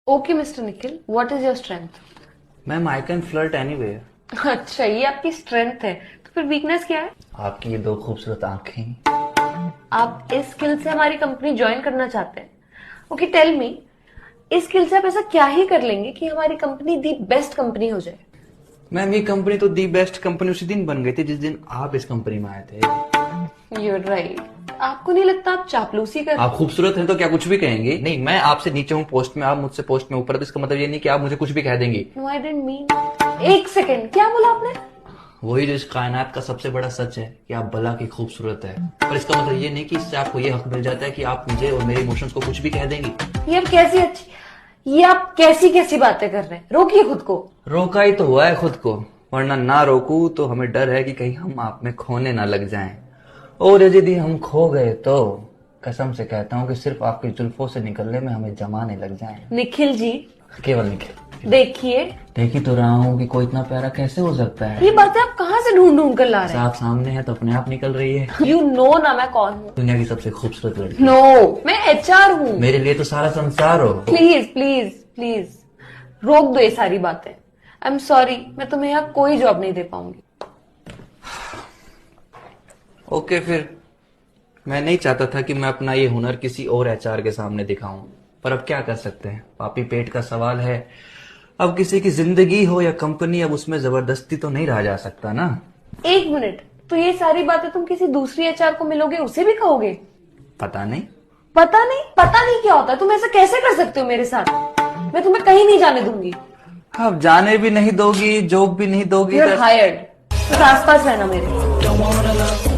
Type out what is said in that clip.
Okay mister Nikhil, what is your strength? Ma'am I can flirt anywhere. अच्छा, ये आपकी strength है, तो फिर वीकनेस क्या है? आपकी ये दो खूबसूरत आंखें। आप इस स्किल से हमारी कंपनी ज्वाइन करना चाहते हैं? ओके टेल मी, इस स्किल से आप ऐसा क्या ही कर लेंगे कि हमारी कंपनी दी बेस्ट कंपनी हो जाए? मैम ये कंपनी तो दी बेस्ट कंपनी उसी दिन बन गई थी जिस दिन आप इस कंपनी में आए थे। You're right. आपको नहीं लगता आप चापलूसी कर? आप खूबसूरत हैं तो क्या कुछ भी कहेंगे? नहीं, मैं आपसे नीचे हूँ पोस्ट में, आप मुझसे पोस्ट में ऊपर, तो इसका मतलब ये नहीं कि आप मुझे कुछ भी कह देंगी। No I didn't mean. एक सेकेंड, क्या बोला आपने? वही जो इस कायनात का सबसे बड़ा सच है कि आप भला की खूबसूरत है, पर इसका मतलब ये नहीं कि इससे आपको ये हक मिल जाता है कि आप मुझे और मेरे इमोशंस को कुछ भी कह देंगी। ये आप कैसी कैसी बातें कर रहे हैं? रोकिए खुद को। रोका ही तो हुआ है खुद को, वरना ना रोकू तो हमें डर है कि कहीं हम आप में खोने ना लग जाएं, और यदि हम खो गए तो कसम से कहता हूँ कि सिर्फ आपकी जुल्फों से निकलने में हमें जमाने लग जाएं। निखिल जी, केवल निखिल। देखिए, देख ही तो रहा हूँ कि कोई इतना प्यारा कैसे हो सकता है। ये बातें आप कहाँ से ढूंढ ढूंढ कर ला रहे हैं? आप सामने है तो अपने आप निकल रही है। यू नो ना मैं कौन हूँ? दुनिया की सबसे खूबसूरत लड़की। नो, मैं HR हूँ। मेरे लिए तो सारा संसार हो। प्लीज प्लीज प्लीज रोक दो ये सारी बातें। आई एम सॉरी, मैं तुम्हें यहाँ कोई जॉब नहीं दे पाऊंगी। ओके फिर, मैं नहीं चाहता था कि मैं अपना ये हुनर किसी और HR के सामने दिखाऊं, पर अब क्या कर सकते हैं, पापी पेट का सवाल है। अब किसी की जिंदगी हो या कंपनी, अब उसमें जबरदस्ती तो नहीं रहा जा सकता ना। एक मिनट, तो ये सारी बातें तुम किसी दूसरी HR को मिलोगे उसे भी कहोगे? पता नहीं। पता नहीं क्या होता है? तुम ऐसा कैसे कर सकते हो मेरे साथ? मैं तुम्हें कहीं नहीं जाने दूंगी। अब जाने भी नहीं दोगी, जॉब भी नहीं दोगी। You're hired। तो आसपास रहना मेरे।